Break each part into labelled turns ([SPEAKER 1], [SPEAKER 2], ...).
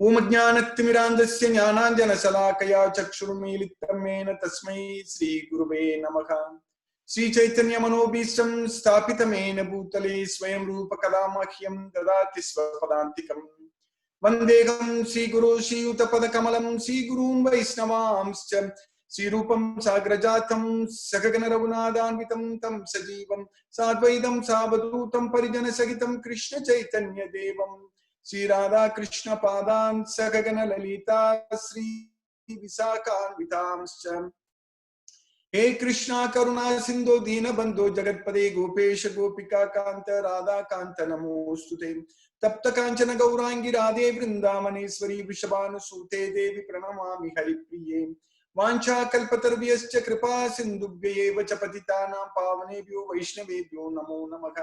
[SPEAKER 1] ओम ज्ञानतिमिरान्धस्य ज्ञानाञ्जनशलाकया चक्षुर्मीलितं येन तस्मै श्रीगुरुवे नमः। श्रीचैतन्यमनोभीष्टं स्थापितं येन भूतले स्वयं रूपकदा मह्यं ददाति स्वपदान्तिकम्। वन्देऽहं श्रीगुरो श्रीयुतपदकमलं श्रीगुरून् वैष्णवांश्च श्रीरूपं साग्रजातं सगगन रघुनाथान्वितं तं सजीवं साद्वैतं सावधूतं परिजनसहितं कृष्ण चैतन्य देवं श्री राधा कृष्ण पादान् सगगन ललिता श्री विशाखान्वितांश्च। हे कृष्णा करुणा सिंधु दीनबंधो जगत्पदे गोपेश गोपिका कांत राधा कांत नमोस्तुते। तप्त कांचन गौरांगी राधे वृंदावनेश्वरी वृषभानुसूते देवी प्रणमामि हरिप्रिये। वाञ्छाकल्पतरुभ्यश्च कृपा सिन्धुभ्यैव च पतितानां पावनेभ्यो वैष्णवेभ्यो नमो नमः।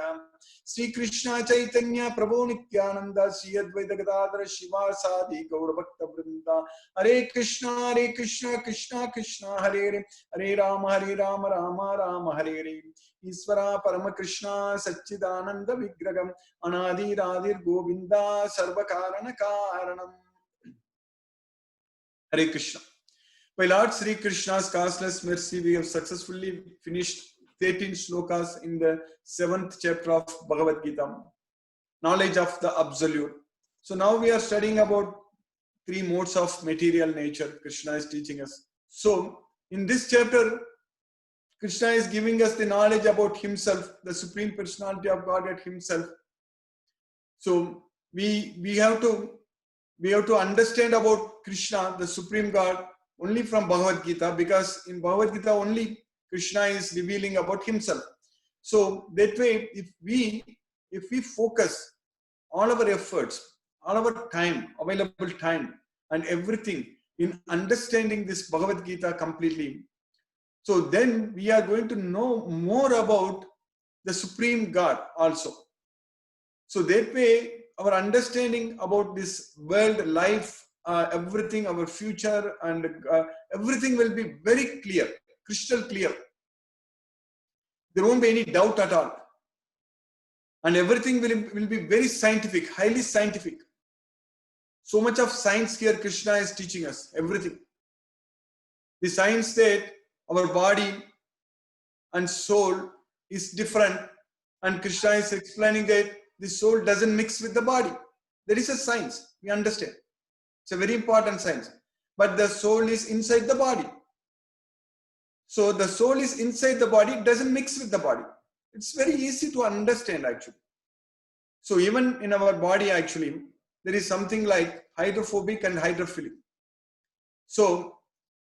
[SPEAKER 1] श्री कृष्ण चैतन्य प्रभु नित्यानंद श्री अद्वैत गदाधर शिवासादि गौरभक्त वृंदा। हरे कृष्णा कृष्ण कृष्ण हरे हरे, हरे राम राम राम हरे हरे। ईश्वरा परम कृष्णा सच्चिदानंद विग्रहम् अनादिरादिर् गोविंदा सर्वकारण कारणम्। हरे Krishna. By Lord Sri Krishna's causeless mercy, we have successfully finished 13 shlokas in the 7th chapter of Bhagavad Gita, knowledge of the absolute. So now we are studying about 3 modes of material nature Krishna is teaching us. So in this chapter, Krishna is giving us the knowledge about himself, the Supreme Personality of Godhead himself. So we have to understand about Krishna, the Supreme God, only from Bhagavad Gita, because in Bhagavad Gita only Krishna is revealing about himself. So that way, if we focus all our efforts, all our time, available time and everything in understanding this Bhagavad Gita completely, so then we are going to know more about the Supreme God also. So that way, our understanding about this world, life, everything, our future, and everything will be very clear, crystal clear. There won't be any doubt at all. And everything will be very scientific, highly scientific. So much of science here Krishna is teaching us, everything. The science that our body and soul is different, and Krishna is explaining that the soul doesn't mix with the body. There is a science, we understand. It's a very important science. But the soul is inside the body. So the soul is inside the body, it doesn't mix with the body. It's very easy to understand actually. So even in our body actually, there is something like hydrophobic and hydrophilic. So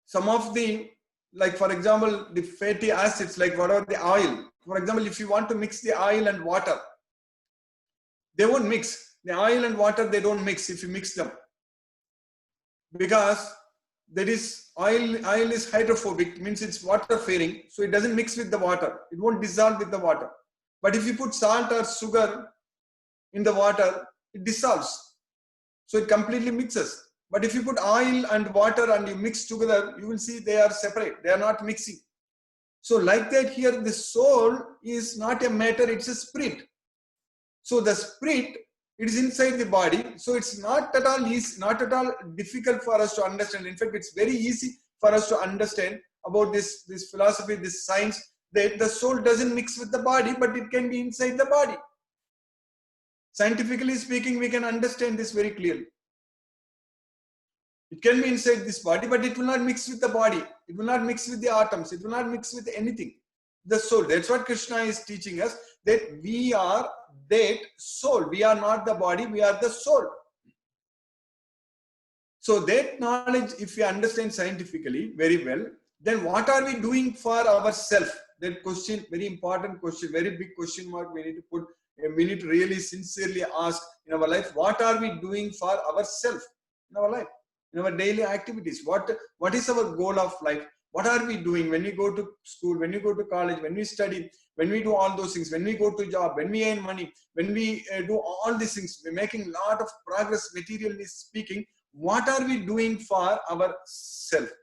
[SPEAKER 1] some of the, like for example, the fatty acids, like whatever the oil, for example, if you want to mix the oil and water, they won't mix. The oil and water, they don't mix if you mix them. Because there is oil is hydrophobic, means it's water faring, so it doesn't mix with the water. It won't dissolve with the water. But if you put salt or sugar in the water, it dissolves. So it completely mixes. But if you put oil and water and you mix together, you will see they are separate. They are not mixing. So like that here, the soul is not a matter, it's a spirit. So the spirit, it is inside the body. So it's not at all easy, not at all difficult for us to understand. In fact, it's very easy for us to understand about this philosophy, this science, that the soul doesn't mix with the body, but it can be inside the body. Scientifically speaking, we can understand this very clearly. It can be inside this body, but it will not mix with the body. It will not mix with the atoms. It will not mix with anything. The soul. That's what Krishna is teaching us, that we are that soul. We are not the body, we are the soul. So that knowledge, if we understand scientifically very well, then what are we doing for ourselves? That question, very important question, very big question mark we need to put. We need to really sincerely ask in our life, what are we doing for ourselves in our life, in our daily activities? What is our goal of life? What are we doing when we go to school, when we go to college, when we study, when we do all those things, when we go to job, when we earn money, when we do all these things, we're making a lot of progress materially speaking. What are we doing for ourselves?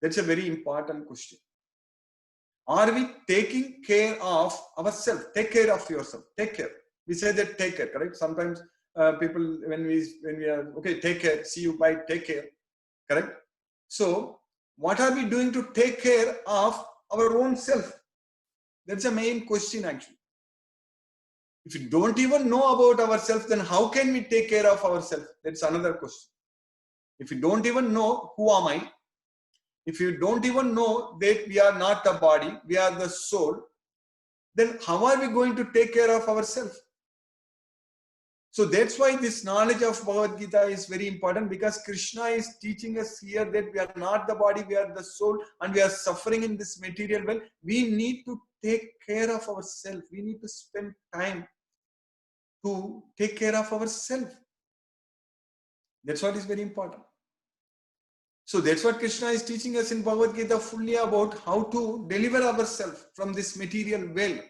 [SPEAKER 1] That's a very important question. Are we taking care of ourselves? Take care of yourself. Take care. We say that take care, correct? Sometimes people when we are okay, take care, see you, bye, take care, correct? So what are we doing to take care of our own self? That's the main question actually. If we don't even know about ourselves, then how can we take care of ourselves? That's another question. If you don't even know who am I, if you don't even know that we are not the body, we are the soul, then how are we going to take care of ourselves? So that's why this knowledge of Bhagavad Gita is very important, because Krishna is teaching us here that we are not the body, we are the soul, and we are suffering in this material world. We need to take care of ourselves. We need to spend time to take care of ourselves. That's what is very important. So that's what Krishna is teaching us in Bhagavad Gita fully about how to deliver ourselves from this material world,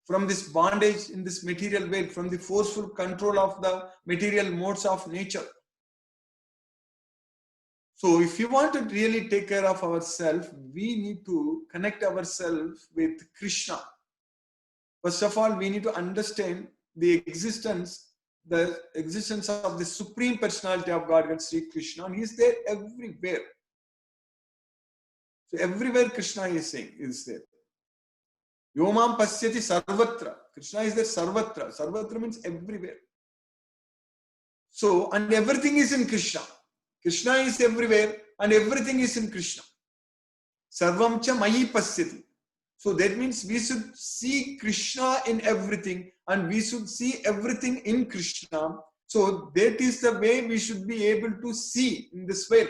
[SPEAKER 1] from this bondage in this material world, from the forceful control of the material modes of nature. So if you want to really take care of ourselves, we need to connect ourselves with Krishna. First of all, we need to understand the existence of the Supreme Personality of Godhead, Sri Krishna, and He is there everywhere. So everywhere Krishna is saying, is there. Yomam pasyati sarvatra. Krishna is there sarvatra. Sarvatra means everywhere. So, and everything is in Krishna. Krishna is everywhere and everything is in Krishna. Sarvam cha mayi pasyati. So that means we should see Krishna in everything and we should see everything in Krishna. So that is the way we should be able to see in this way.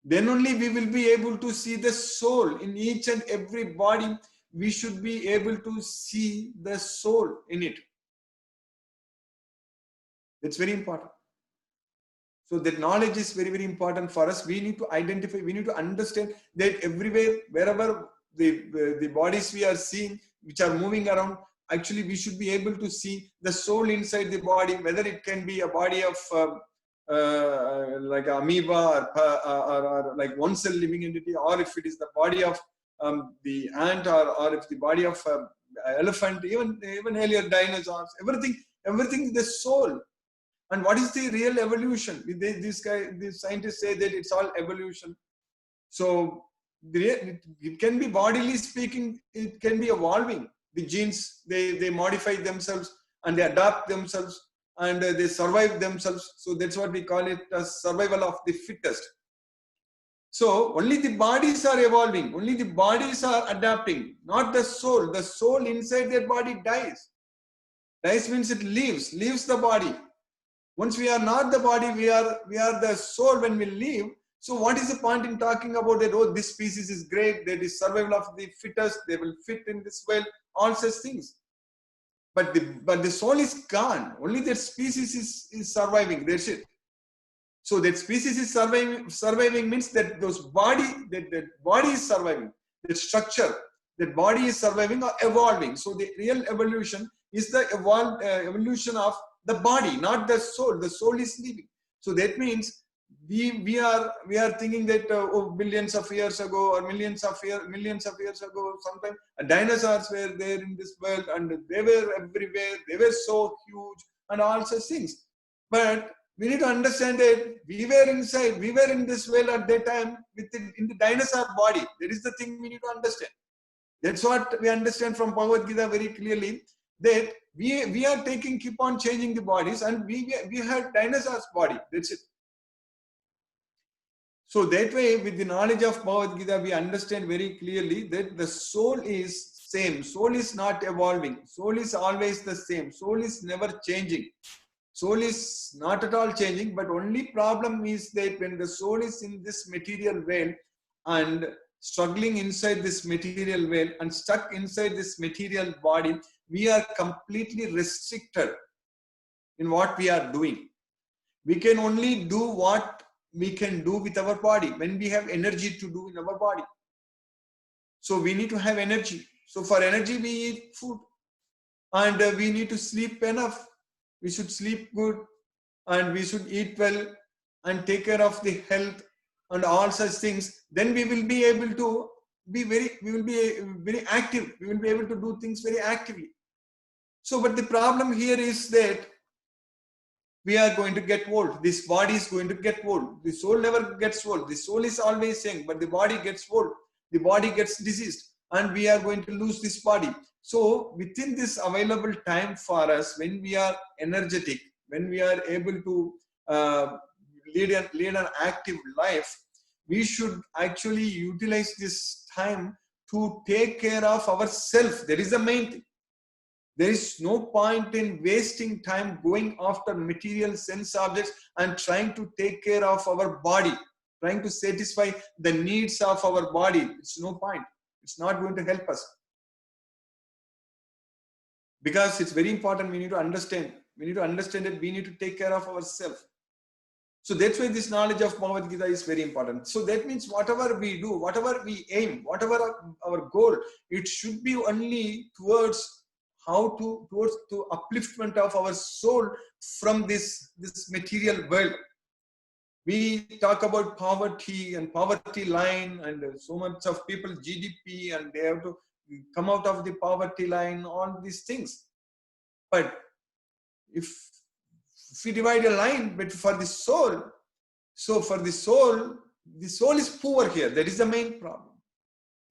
[SPEAKER 1] Then only we will be able to see the soul in each and every body. We should be able to see the soul in it. That's very important. So that knowledge is very, very important for us. We need to identify, we need to understand that everywhere, wherever the bodies we are seeing, which are moving around, actually we should be able to see the soul inside the body, whether it can be a body of like amoeba or like one cell living entity, or if it is the body of the ant, or if the body of elephant, even earlier dinosaurs, everything is the soul. And what is the real evolution? These scientists say that it's all evolution. So it can be, bodily speaking, it can be evolving. The genes, they modify themselves and they adapt themselves and they survive themselves. So that's what we call it as survival of the fittest. So only the bodies are evolving, only the bodies are adapting, not the soul. The soul inside that body dies. Dies means it leaves the body. Once we are not the body, we are the soul when we leave. So what is the point in talking about that? Oh, this species is great, that is survival of the fittest, they will fit in this well, all such things. But the soul is gone. Only that species is surviving. That's it. So that species is surviving means that that body is surviving. That structure, that body is surviving or evolving. So the real evolution is the evolution of the body, not the soul. The soul is living. So that means we are thinking that billions of years ago or millions of years ago, sometimes dinosaurs were there in this world and they were everywhere. They were so huge and all such things. But we need to understand that we were in this world at that time in the dinosaur body. That is the thing we need to understand. That's what we understand from Bhagavad Gita very clearly, that we are keep on changing the bodies, and we have dinosaurs body. That's it. So that way, with the knowledge of Bhagavad Gita, we understand very clearly that the soul is same. Soul is not evolving. Soul is always the same. Soul is never changing. Soul is not at all changing, but only problem is that when the soul is in this material world and struggling inside this material world and stuck inside this material body, we are completely restricted in what we are doing. We can only do what we can do with our body when we have energy to do in our body. So we need to have energy. So for energy, we eat food, and we need to sleep enough. We should sleep good, and we should eat well and take care of the health and all such things. Then we will be able to be very active. We will be able to do things very actively. So, but the problem here is that we are going to get old. This body is going to get old. The soul never gets old. The soul is always young, but the body gets old. The body gets diseased, and we are going to lose this body. So, within this available time for us, when we are energetic, when we are able to lead an active life, we should actually utilize this time to take care of ourselves. That is the main thing. There is no point in wasting time going after material sense objects and trying to take care of our body, trying to satisfy the needs of our body. It's no point. It's not going to help us. Because it's very important, we need to understand. We need to understand that we need to take care of ourselves. So that's why this knowledge of Bhagavad Gita is very important. So that means whatever we do, whatever we aim, whatever our goal, it should be only towards upliftment of our soul from this material world. We talk about poverty and poverty line, and so much of people GDP, and they have to come out of the poverty line, all these things. But if we divide a line, but for the soul, so for the soul is poor here. That is the main problem.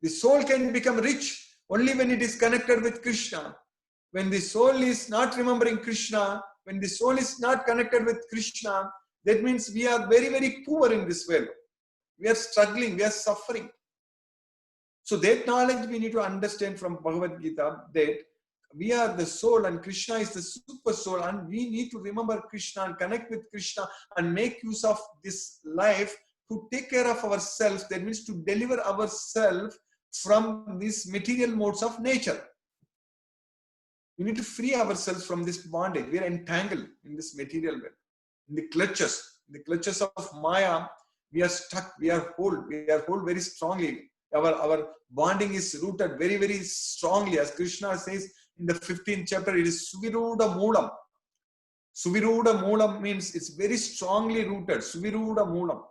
[SPEAKER 1] The soul can become rich only when it is connected with Krishna. When the soul is not remembering Krishna, when the soul is not connected with Krishna, that means we are very, very poor in this world. We are struggling, we are suffering. So that knowledge we need to understand from Bhagavad Gita, that we are the soul and Krishna is the super soul, and we need to remember Krishna and connect with Krishna and make use of this life to take care of ourselves. That means to deliver ourselves from these material modes of nature. We need to free ourselves from this bondage. We are entangled in this material world, in the clutches of Maya. We are stuck. We are hold very strongly. Our bonding is rooted very, very strongly. As Krishna says in the 15th chapter, it is Suviruda Moolam. Suviruda Moolam means it's very strongly rooted. Suviruda Moolam.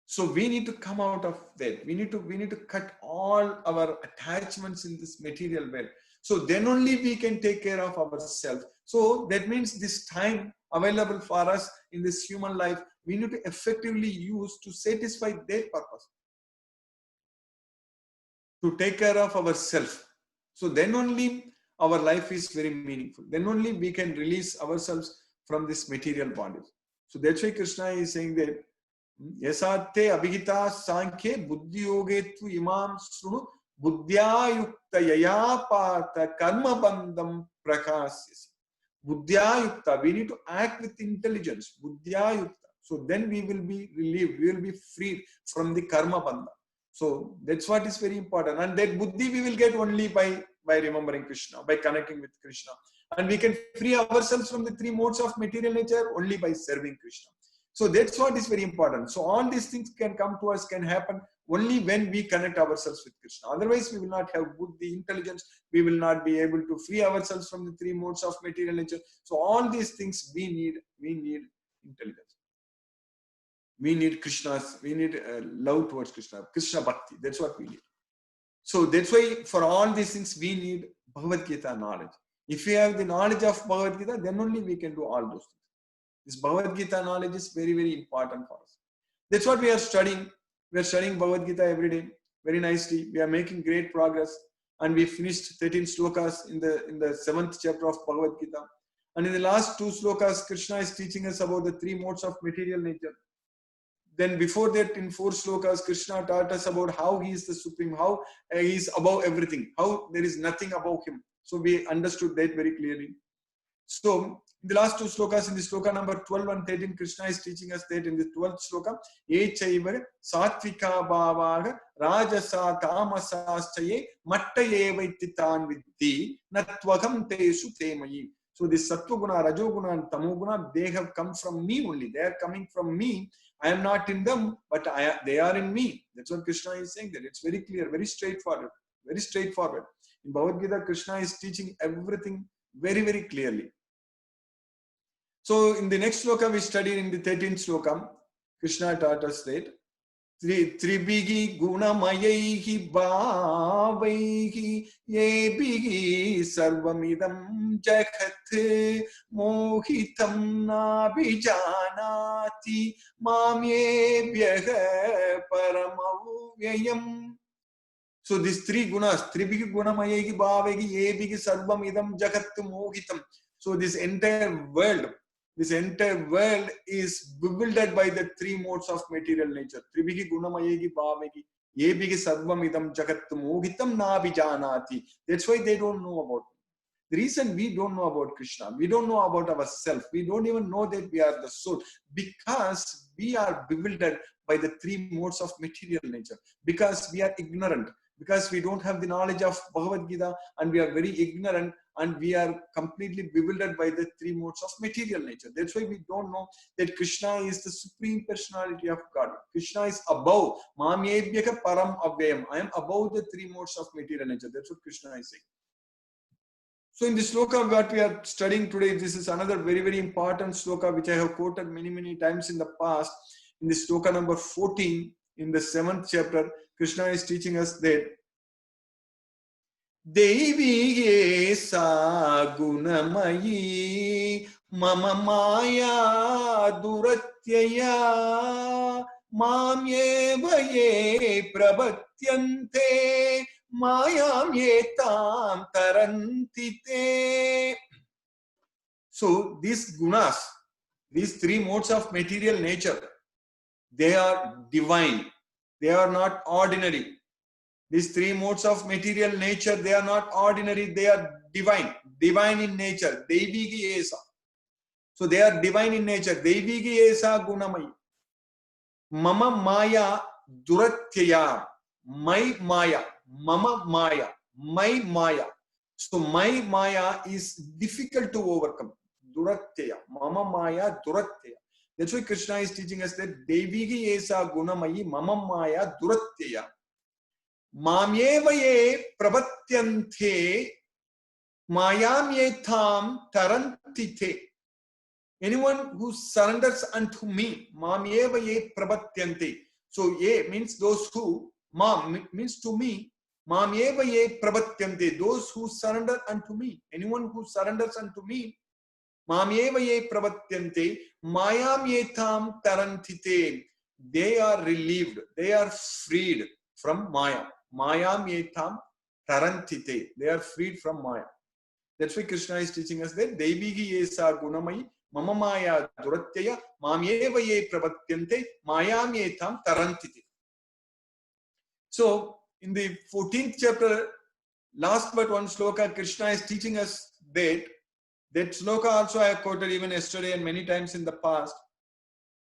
[SPEAKER 1] So we need to come out of that. We need to cut all our attachments in this material world. So then only we can take care of ourselves. So that means this time available for us in this human life, we need to effectively use to satisfy their purpose. To take care of ourselves. So then only our life is very meaningful. Then only we can release ourselves from this material bondage. So that's why Krishna is saying that Yasate abhigita sankhe buddhi yogetu imam srunu buddhya yukta yaya pata karma bandham prakasyasi. Buddhya yukta, we need to act with intelligence. Buddhya yukta. So then we will be relieved, we will be freed from the karma bandha. So that's what is very important. And that buddhi we will get only by remembering Krishna, by connecting with Krishna. And we can free ourselves from the three modes of material nature only by serving Krishna. So that's what is very important. So all these things can come to us, can happen only when we connect ourselves with Krishna. Otherwise, we will not have buddhi, intelligence. We will not be able to free ourselves from the three modes of material nature. So all these things we need intelligence. We need Krishna's, we need love towards Krishna, Krishna Bhakti. That's what we need. So that's why for all these things, we need Bhagavad Gita knowledge. If we have the knowledge of Bhagavad Gita, then only we can do all those things. This Bhagavad Gita knowledge is very, very important for us. That's what we are studying. We are studying Bhagavad Gita every day, very nicely. We are making great progress. And we finished 13 slokas in the 7th chapter of Bhagavad Gita. And in the last 2 slokas, Krishna is teaching us about the 3 modes of material nature. Then before that, in 4 slokas, Krishna taught us about how he is the supreme, how he is above everything, how there is nothing above him. So we understood that very clearly. So in the last 2 slokas, in the sloka number 12 and 13, Krishna is teaching us that in the 12th sloka, Echaiva satvika bhavaga rajasa tamasaschaye mattaye vaititan viddhi natvagam tesu temayi. So this sattva guna, rajoguna and tamoguna, they have come from me only. They are coming from me. I am not in them, but they are in me. That's what Krishna is saying there. It's very clear, very straightforward, very straightforward. In Bhagavad Gita, Krishna is teaching everything very, very clearly. So in the next sloka we studied in the 13th sloka, Krishna taught us that त्रिभिः गुणमयैः भावैः येभिः सर्वमिदं जगत् मोहितं नाभिजानाति माम्येभ्यः परमव्ययम्. So these three gunas, tribhigi gunamayegi bhavegi yebhigi sarvam idam jagat mohitam. So this entire world is bewildered by the three modes of material nature. Tribhigi gunamayegi bhavegi yebhigi sarvam idam jagat mohitam nabijanati. That's why they don't know about it. The reason we don't know about Krishna, we don't know about ourselves, we don't even know that we are the soul, because we are bewildered by the three modes of material nature, because we are ignorant, because we don't have the knowledge of Bhagavad Gita, and we are very ignorant, and we are completely bewildered by the three modes of material nature. That's why we don't know that Krishna is the supreme personality of God. Krishna is above. Mamyebhyaka param avyayam. I am above the three modes of material nature. That's what Krishna is saying. So in the sloka what we are studying today, this is another very, very important sloka which I have quoted many, many times in the past. In the sloka number 14, in the 7th chapter, Krishna is teaching us that Deviye sa gunamayi mama maya duratyaya mamyeva ye prabhatyante mayam yetam tarantite. So these gunas, these three modes of material nature, they are divine. They are not ordinary. These three modes of material nature, they are not ordinary, they are divine. Divine in nature. Deivigi esa. So they are divine in nature. Deivigi esa gunamai. Mama maya duratyaya. My maya. Mama maya. My maya. So my maya is difficult to overcome. Duratyaya. Mama maya duratyaya. That's why Krishna is teaching us that Deivigi esa gunamai mama maya duratyaya. Mamyeva ye prabhatyante mayam yetam tarantite. Anyone who surrenders unto me, mamyeva ye prabhatyante. So ye means those who, mam means to me, mamyeva ye prabhatyante, those who surrender unto me. Anyone who surrenders unto me, mamyeva ye prabhatyante mayam yetam tarantite. They are relieved, they are freed from Maya. Mayam yetam tarantite. They are freed from Maya. That's why Krishna is teaching us that Deivigi yesa gunamai mama maya duratyaya mamyeva ye prabhatyante mayam yetam tarantite. So in the 14th chapter, last but one sloka, Krishna is teaching us that sloka also I have quoted even yesterday and many times in the past,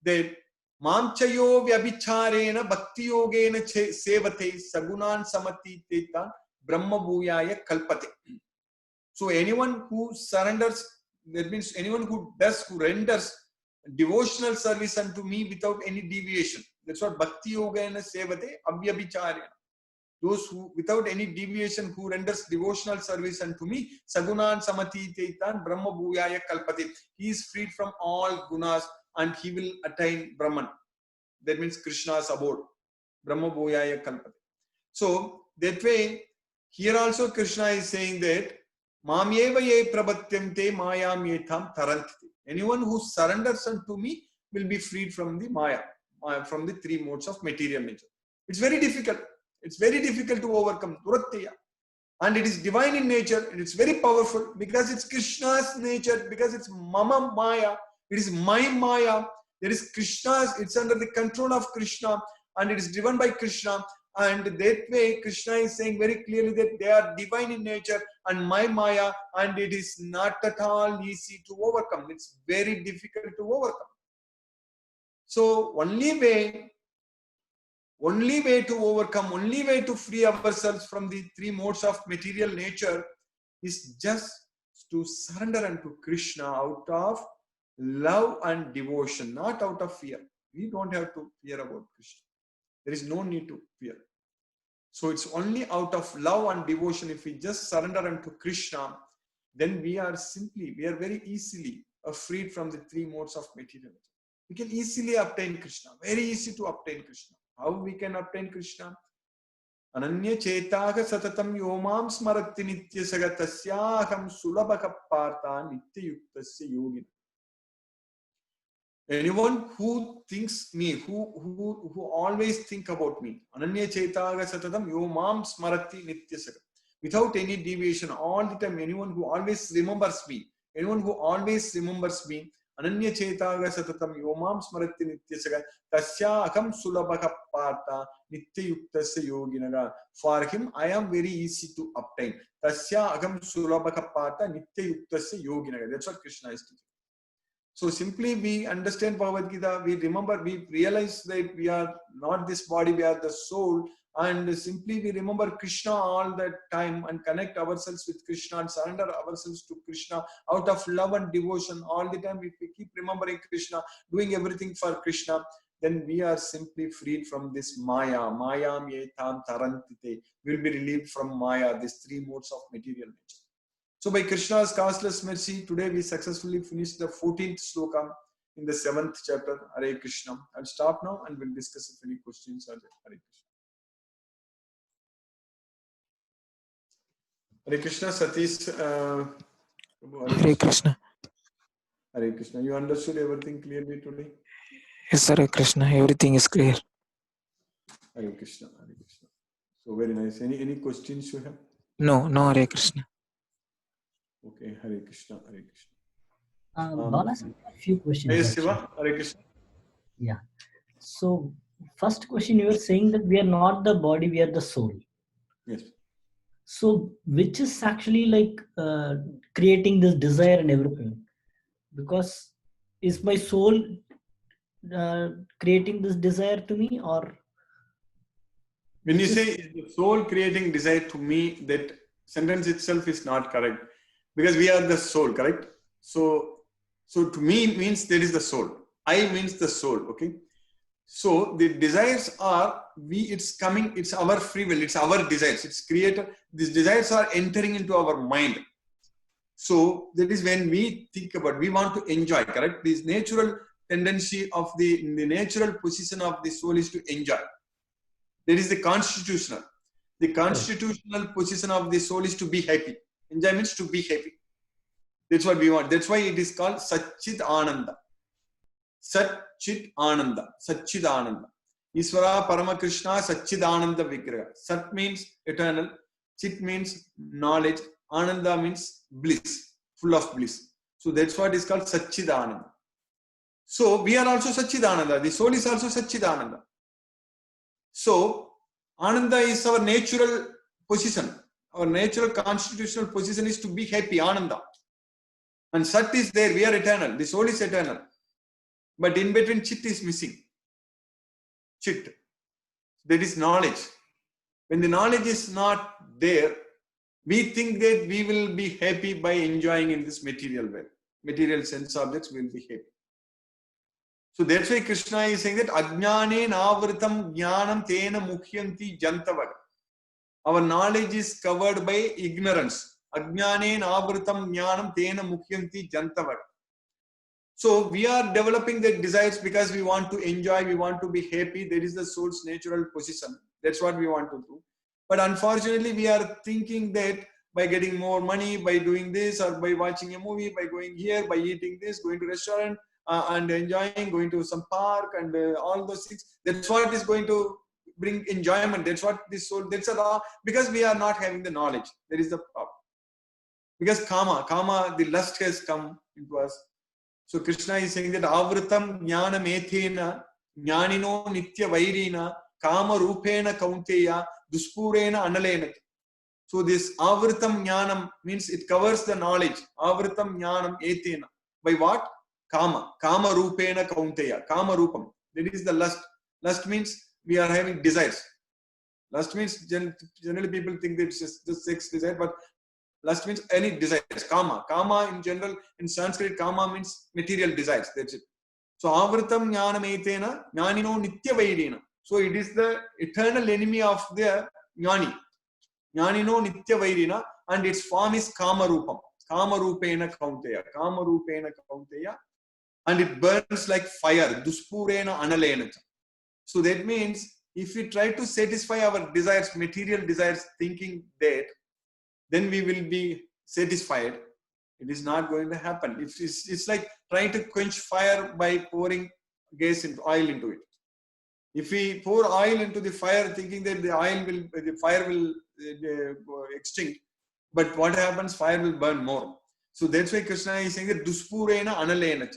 [SPEAKER 1] that Mamchayo vyabhicharena bhakti yogena sevate sagunan samati tetan brahma bhuyaya kalpate. So anyone who surrenders, that means anyone who renders devotional service unto me without any deviation. That's what bhakti yogena sevate avyabhicharena. Those who without any deviation who renders devotional service unto me, sagunan samati tetan brahma bhuyaya kalpate. He is freed from all gunas and he will attain Brahman. That means Krishna's abode. Brahma bhuyaya kalpate. So that way, here also Krishna is saying that mamyeva ye prabhatyante mayam yetam tarantite. Anyone who surrenders unto me will be freed from the Maya, from the three modes of material nature. It's very difficult. It's very difficult to overcome Duratyaya. And it is divine in nature. It is very powerful because it's Krishna's nature, because it's Mama Maya. It is my Maya. There is Krishna's, it's under the control of Krishna and it is driven by Krishna. And that way, Krishna is saying very clearly that they are divine in nature and my Maya, and it is not at all easy to overcome. It's very difficult to overcome. So only way to overcome, only way to free ourselves from the three modes of material nature is just to surrender unto Krishna out of love and devotion, not out of fear. We don't have to fear about Krishna. There is no need to fear. So it's only out of love and devotion. If we just surrender unto Krishna, then we are very easily freed from the three modes of material nature. We can easily obtain Krishna, very easy to obtain Krishna. How we can obtain Krishna? Ananya chetaga satatam yomam smarati nityasaga tasyaham sulabhaka partha nityayuktasya yogina. Anyone who thinks me, who always think about me, Ananya chetaga satatam yomam smarati nityasaga. Without any deviation, all the time, anyone who always remembers me, Ananya chetaga satatam yomam smarati nityasaga tasya akam sulabhaka partha nityayuktasya yoginaga. For him, I am very easy to obtain. Tasya akam sulabhaka partha nityayuktasya yoginaga. That's what Krishna is teaching. So simply we understand Bhagavad Gita, we remember, we realize that we are not this body, we are the soul, and simply we remember Krishna all the time and connect ourselves with Krishna and surrender ourselves to Krishna out of love and devotion all the time. If we keep remembering Krishna, doing everything for Krishna, then we are simply freed from this Maya. Mayam yetam tarantite. We will be relieved from Maya, these three modes of material nature. So by Krishna's causeless mercy, today we successfully finished the 14th sloka in the 7th chapter, Hare Krishna. I'll stop now and we'll discuss if any questions are there. Hare Krishna. Hare Krishna, Satish.
[SPEAKER 2] Hare Krishna.
[SPEAKER 1] Hare Krishna. You understood everything clearly today?
[SPEAKER 2] Yes, Hare Krishna. Everything is clear.
[SPEAKER 1] Hare Krishna. Hare Krishna. So very nice. Any questions you have?
[SPEAKER 2] No, Hare Krishna.
[SPEAKER 1] Okay, Hare Krishna. Hare Krishna.
[SPEAKER 3] Bala, a few questions.
[SPEAKER 1] Yes, Shiva. Hare Krishna.
[SPEAKER 3] Yeah. So, first question, you were saying that we are not the body, we are the soul.
[SPEAKER 1] Yes.
[SPEAKER 3] So, which is actually like creating this desire and everything? Because is my soul creating this desire to me, or?
[SPEAKER 1] When you say is the soul creating desire to me, that sentence itself is not correct, because we are the soul, correct? So to me means there is the soul. I means the soul, okay? So the desires are, it's our free will, it's our desires, it's created. These desires are entering into our mind. So that is when we think about, we want to enjoy, correct? This natural tendency of the natural position of the soul is to enjoy. That is the constitutional. The constitutional position of the soul is to be happy. Enjoy means to be happy. That's what we want. That's why it is called Satchit Ananda. Satchit Ananda. Satchit Ananda. Isvara Parama Krishna Satchit Ananda Vigraha. Sat means eternal. Chit means knowledge. Ananda means bliss. Full of bliss. So that's what is called Satchit Ananda. So we are also Satchit Ananda. The soul is also Satchit Ananda. So Ananda is our natural position. Our natural constitutional position is to be happy, Ananda. And Sat is there, we are eternal. The soul is eternal. But in between, Chit is missing. Chit. That is knowledge. When the knowledge is not there, we think that we will be happy by enjoying in this material way. Material sense objects will be happy. So that's why Krishna is saying that Ajnane Navritam Jnanam Tena Mukhyanti Jantavad. Our knowledge is covered by ignorance. Ajnane Navritam Jnanam Tena Mukhyanti Jantavad. So we are developing the desires because we want to enjoy, we want to be happy. That is the soul's natural position. That's what we want to do. But unfortunately, we are thinking that by getting more money, by doing this, or by watching a movie, by going here, by eating this, going to restaurant, and enjoying, going to some park and all those things. That's what is going to bring enjoyment. That's what this soul, that's a law, because we are not having the knowledge. That is the problem. Because kama, the lust has come into us. So Krishna is saying that avritam jnana methena jnanino nitya vairina kama rupena kaunteya duspurena analena. So this avritam jnanam means it covers the knowledge. Avritam jnanam etena. By what? Kama rupena kaunteya, kama rupam. That is the lust. Lust means we are having desires. Lust means generally people think that it's just the sex desire, but lust means any desires. Kama in general, in Sanskrit, kama means material desires. That's it. So avritam jnanam etena jnanino nitya vairina. So it is the eternal enemy of the jnani. Jnanino nitya vairina, and its form is kama rupam. Kama rupena kaunteya. Kama rupena kaunteya. And it burns like fire. Duspurena analena. So that means if we try to satisfy our desires, material desires, thinking that then we will be satisfied, it is not going to happen. It's like trying to quench fire by pouring oil into it. If we pour oil into the fire thinking that the fire will extinct, but what happens? Fire will burn more. So that's why Krishna is saying that duspurena analena.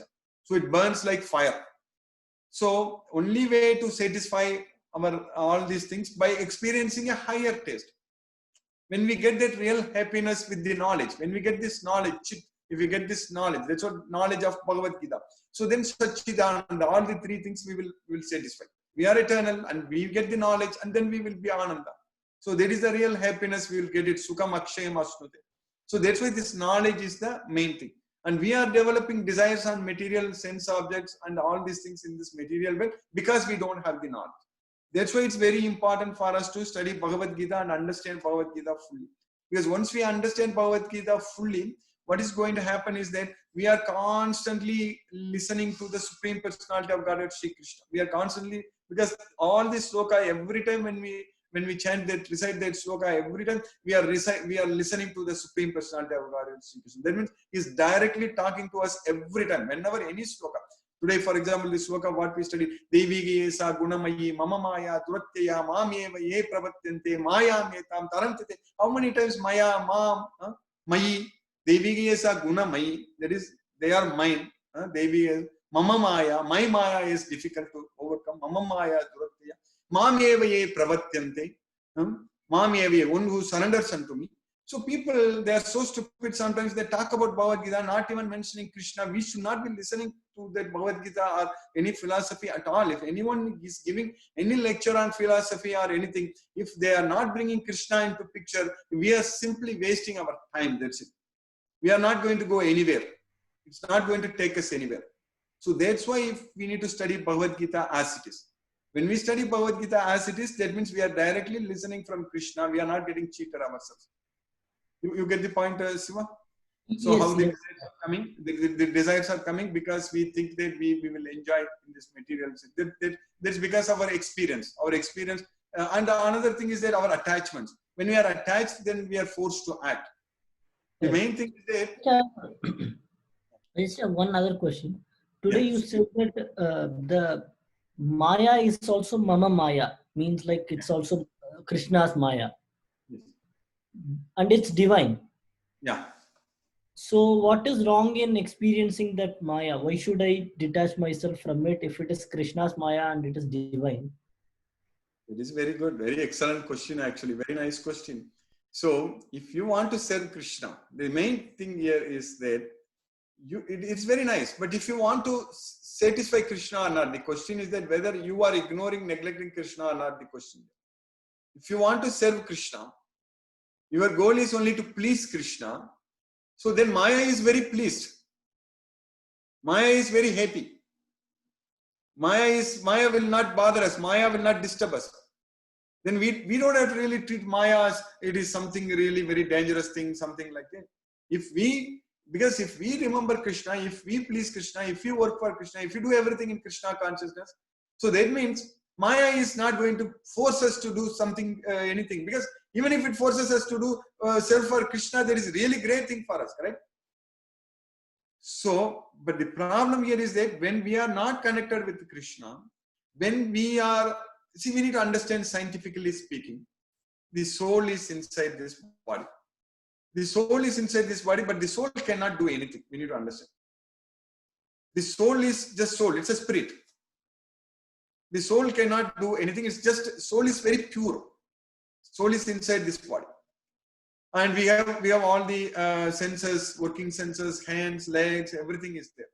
[SPEAKER 1] So it burns like fire. So only way to satisfy all these things by experiencing a higher taste. When we get that real happiness with the knowledge, when we get this knowledge, if we get this knowledge, that's what knowledge of Bhagavad Gita. So then Satchidananda, all the three things we will satisfy. We are eternal and we get the knowledge and then we will be Ananda. So that is the real happiness, we will get it. Sukham akshayam asnute. So that's why this knowledge is the main thing. And we are developing desires on material sense objects and all these things in this material world because we don't have the knowledge. That's why it's very important for us to study Bhagavad Gita and understand Bhagavad Gita fully. Because once we understand Bhagavad Gita fully, what is going to happen is that we are constantly listening to the Supreme Personality of Godhead, Shri Krishna. We are constantly, because all this sloka, every time when we chant that, recite that sloka, every time we are listening to the Supreme Personality of Godhead, Shri Krishna. That means he is directly talking to us every time, whenever any sloka. Today, for example, this sloka what we studied, Devigi sa gunamayi mama maya duratya mameva ye pravatyante maya metam tarantite. How many times maya, mam, mayi, Devigi sa gunamayi, that is, they are mine. Devi, mama maya, my maya is difficult to overcome. Mama maya duratya. Mameva ye pravatyante. Mameva, one who surrenders unto me. So people, they are so stupid sometimes, they talk about Bhagavad Gita, not even mentioning Krishna. We should not be listening to that Bhagavad Gita or any philosophy at all. If anyone is giving any lecture on philosophy or anything, if they are not bringing Krishna into picture, we are simply wasting our time, that's it. We are not going to go anywhere. It's not going to take us anywhere. So that's why if we need to study Bhagavad Gita as it is. When we study Bhagavad Gita as it is, that means we are directly listening from Krishna. We are not getting cheated ourselves. You get the point, Siva? So
[SPEAKER 3] Yes,
[SPEAKER 1] how the
[SPEAKER 3] yes.
[SPEAKER 1] desires are coming? The desires are coming because we think that we will enjoy in this material. That's because of our experience. And another thing is that our attachments. When we are attached, then we are forced to act. The
[SPEAKER 3] Yes.
[SPEAKER 1] main thing is that
[SPEAKER 3] I just have one other question. Today you
[SPEAKER 1] yes.
[SPEAKER 3] said that the Maya is also Mama Maya, means like it's also Krishna's Maya,
[SPEAKER 1] Yes.
[SPEAKER 3] and it's divine.
[SPEAKER 1] Yeah.
[SPEAKER 3] So what is wrong in experiencing that Maya? Why should I detach myself from it if it is Krishna's Maya and it is divine?
[SPEAKER 1] It is very good, very excellent question actually, very nice question. So if you want to serve Krishna, the main thing here is that it's very nice, but if you want to satisfy Krishna or not, the question is that whether you are ignoring, neglecting Krishna or not, the question. If you want to serve Krishna, your goal is only to please Krishna, so then Maya is very pleased. Maya is very happy. Maya will not bother us. Maya will not disturb us. Then we don't have to really treat Maya as it is something really very dangerous thing, something like that. Because if we remember Krishna, if we please Krishna, if we work for Krishna, if we do everything in Krishna consciousness, so that means Maya is not going to force us to do something, anything. Because even if it forces us to do serve for Krishna, that is really great thing for us, correct? So, but the problem here is that when we are not connected with Krishna, when we are, see, we need to understand scientifically speaking, the soul is inside this body. The soul is inside this body, but the soul cannot do anything. We need to understand. The soul is just soul. It's a spirit. The soul cannot do anything. It's just, soul is very pure. Soul is inside this body. And we have all the senses, working senses, hands, legs, everything is there.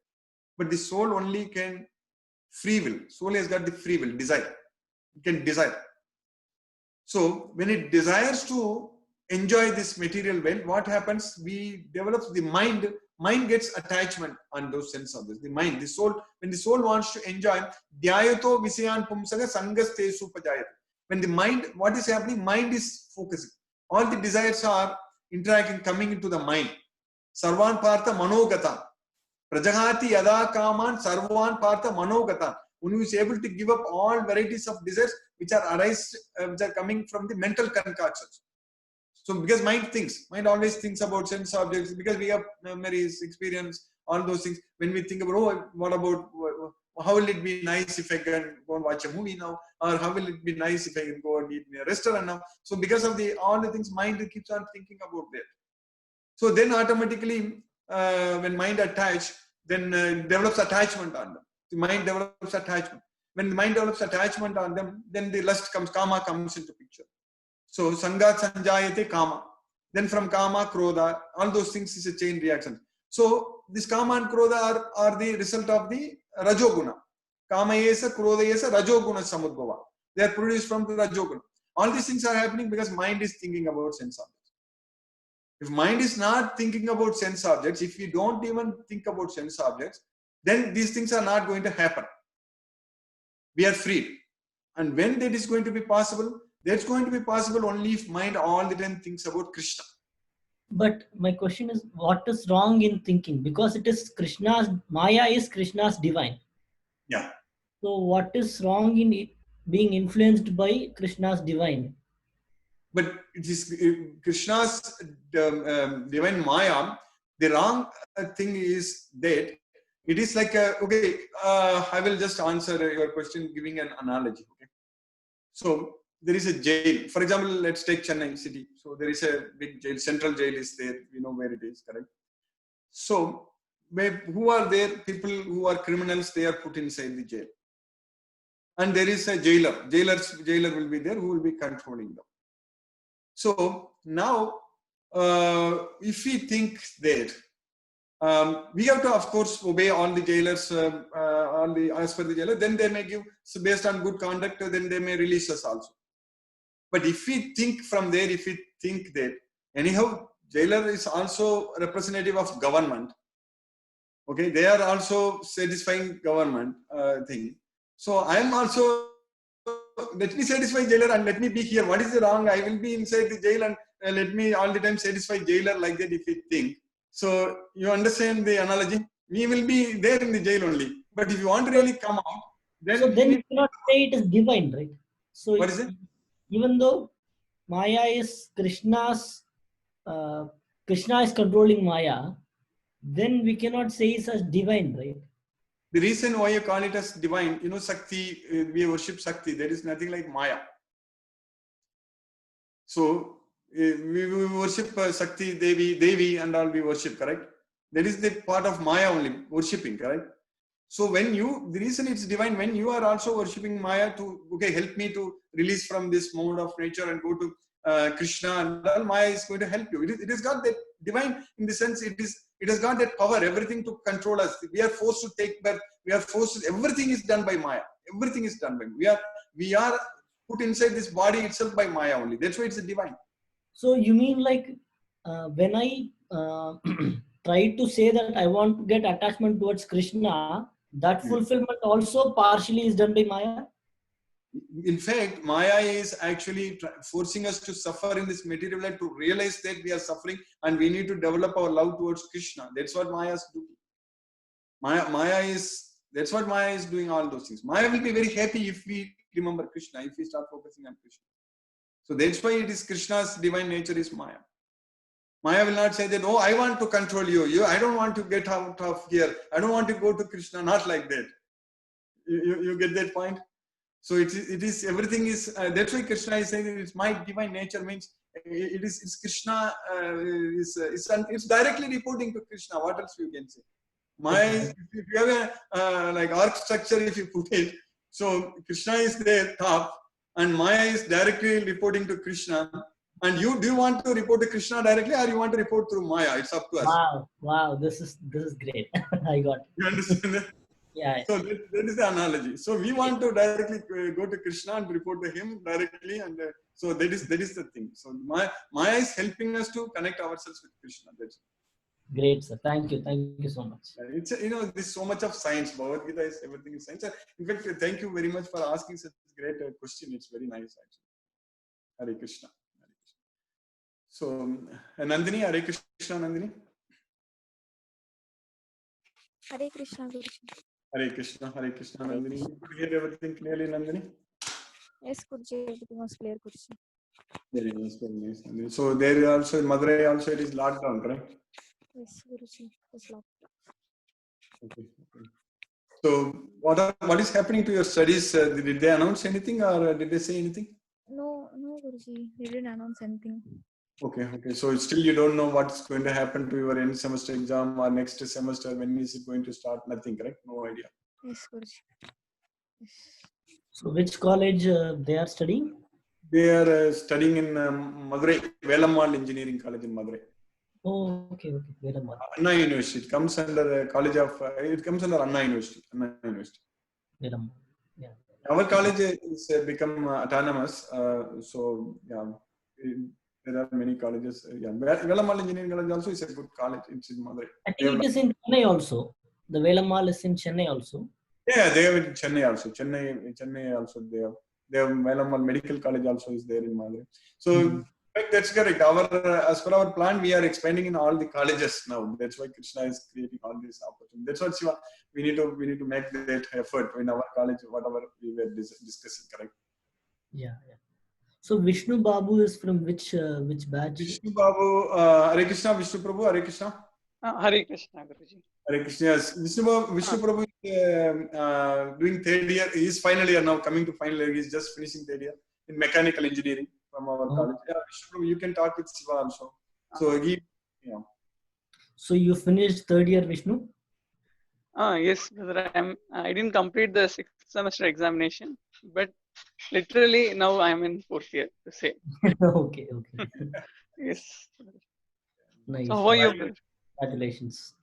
[SPEAKER 1] But the soul only can free will. Soul has got the free will, desire. It can desire. So when it desires to enjoy this material world, what happens? We develop the mind. Mind gets attachment on those sense objects. The mind, the soul, when the soul wants to enjoy, dhyayato visayan pumsaga sangastesu pajayate. When the mind, what is happening? Mind is focusing. All the desires are interacting, coming into the mind. Sarvan partha manogata. Prajahati yada kaman sarvan partha manogata. one who is able to give up all varieties of desires which are coming from the mental concoctions. So because mind always thinks about sense objects, because we have memories, experience, all those things. When we think about, how will it be nice if I can go and watch a movie now, or how will it be nice if I can go and eat in a restaurant now? So because of all the things, mind keeps on thinking about that. So then automatically, when mind attached, then develops attachment on them. The mind develops attachment. When the mind develops attachment on them, then the lust comes, kama comes into picture. So sangat sanjayate kama. Then from kama, krodha, all those things is a chain reaction. So this kama and krodha are the result of the rajoguna. Kama yesa, krodha yesa, rajoguna samudbhava. They are produced from the rajoguna. All these things are happening because mind is thinking about sense objects. If mind is not thinking about sense objects, if we don't even think about sense objects, then these things are not going to happen. We are free. And when that is going to be possible, that's going to be possible only if mind all the time thinks about Krishna.
[SPEAKER 3] But my question is, what is wrong in thinking? Because it is Krishna's, Maya is Krishna's divine.
[SPEAKER 1] Yeah.
[SPEAKER 3] So what is wrong in it being influenced by Krishna's divine?
[SPEAKER 1] But it is Krishna's divine Maya. The wrong thing is that it is like, I will just answer your question giving an analogy. Okay. So there is a jail. For example, let's take Chennai city. So there is a big jail. Central jail is there. We know where it is, correct? So who are there? People who are criminals, they are put inside the jail. And there is a jailer. Jailer will be there who will be controlling them. So now, if we think that we have to, of course, obey all the jailers, as per the jailer, then they may give, so based on good conduct, then they may release us also. But if we think from there, if we think that, anyhow, jailer is also representative of government. Okay, they are also satisfying government thing. So I am also, let me satisfy jailer and let me be here. What is the wrong? I will be inside the jail and let me all the time satisfy jailer, like that if we think. So you understand the analogy? We will be there in the jail only. But if you want to really come out, then
[SPEAKER 3] you cannot say it is divine, right? So
[SPEAKER 1] what is it?
[SPEAKER 3] Even though Maya is Krishna's, Krishna is controlling Maya, then we cannot say it's as divine, right?
[SPEAKER 1] The reason why you call it as divine, Sakti, we worship Sakti. There is nothing like Maya. So we worship Sakti, Devi and all we worship, correct? That is the part of Maya only, worshipping, correct? So the reason it's divine, when you are also worshipping Maya to, help me to release from this mode of nature and go to Krishna, and all, Maya is going to help you. It has got that divine in the sense it has got that power, everything to control us. We are forced to take birth. We are forced to, everything is done by Maya. Everything is done by we are put inside this body itself by Maya only. That's why it's a divine.
[SPEAKER 3] So you mean like when I try to say that I want to get attachment towards Krishna, that fulfillment also partially is done by Maya?
[SPEAKER 1] In fact, Maya is actually forcing us to suffer in this material life, to realize that we are suffering and we need to develop our love towards Krishna. That's what Maya is doing. That's what Maya is doing, all those things. Maya will be very happy if we remember Krishna, if we start focusing on Krishna. So that's why it is Krishna's divine nature is Maya. Maya will not say that, oh, I want to control you. I don't want to get out of here. I don't want to go to Krishna. Not like that. You get that point? So it is everything is, that's why Krishna is saying that it's my divine nature, means it's Krishna, it's directly reporting to Krishna. What else you can say? If you have a like arc structure, if you put it, so Krishna is there top and Maya is directly reporting to Krishna. And do you want to report to Krishna directly or you want to report through Maya? It's up to us.
[SPEAKER 3] Wow, this is great. I got it.
[SPEAKER 1] You understand that?
[SPEAKER 3] Yeah.
[SPEAKER 1] So that is the analogy. So we want to directly go to Krishna and report to him directly, and so that is the thing. So Maya is helping us to connect ourselves with Krishna. That's
[SPEAKER 3] great, sir. Thank you so much.
[SPEAKER 1] It's there's so much of science. Bhagavad Gita is everything is science. In fact, thank you very much for asking such a great question. It's very nice actually. Hare Krishna. So Nandini, Hare Krishna, Nandini.
[SPEAKER 4] Hare Krishna, Guruji.
[SPEAKER 1] Hare Krishna, Nandini. You could hear everything clearly, Nandini?
[SPEAKER 4] Yes, Guruji, everything was clear, Guruji.
[SPEAKER 1] Very nice, Nandini. So there also in Madurai also it is lockdown, correct?
[SPEAKER 4] Yes, Guruji, was locked.
[SPEAKER 1] Okay. So what is happening to your studies? Did they announce anything or did they say anything?
[SPEAKER 4] No, Guruji, they didn't announce anything.
[SPEAKER 1] Okay. So still you don't know what's going to happen to your end semester exam or next semester. When is it going to start? Nothing, correct? No idea.
[SPEAKER 4] Yes, Guruji. Yes.
[SPEAKER 3] So which college they are studying?
[SPEAKER 1] They are studying in Madurai, Velammal Engineering College in Madurai.
[SPEAKER 3] Oh, okay. Very much.
[SPEAKER 1] Anna University. It comes under College of. It comes under Anna University.
[SPEAKER 3] Very much. Yeah.
[SPEAKER 1] Our college is become autonomous. So yeah, there are many colleges. Yeah, Velammal Engineering College also is a good college. It's in Madurai.
[SPEAKER 3] I think it is in Chennai also. The Velammal is in Chennai also.
[SPEAKER 1] Yeah, they have in Chennai also. Chennai also they have Velammal Medical College also is there in Madurai. So in fact, that's correct. As per our plan, we are expanding in all the colleges now. That's why Krishna is creating all these opportunities. That's what Shiva. We need to make that effort in our college, whatever we were discussing. Correct.
[SPEAKER 3] Yeah. So Vishnu Babu is from which batch?
[SPEAKER 1] Vishnu Babu, Hare Krishna, Vishnu Prabhu, Hare Krishna.
[SPEAKER 5] Hare Krishna, Guruji.
[SPEAKER 1] Hare Krishna. Yes. Vishnu Prabhu is doing third year. He is final year now, coming to final year. He is just finishing third year in mechanical engineering from our college. Yeah, Vishnu Prabhu, you can talk with Shiva also. So
[SPEAKER 3] So you finished third year, Vishnu?
[SPEAKER 5] Yes, brother. I didn't complete the 6th semester examination, but literally now I am in 4th year. The same.
[SPEAKER 3] Okay.
[SPEAKER 5] Yes.
[SPEAKER 3] Nice.
[SPEAKER 5] So how are you, brother?
[SPEAKER 3] Congratulations.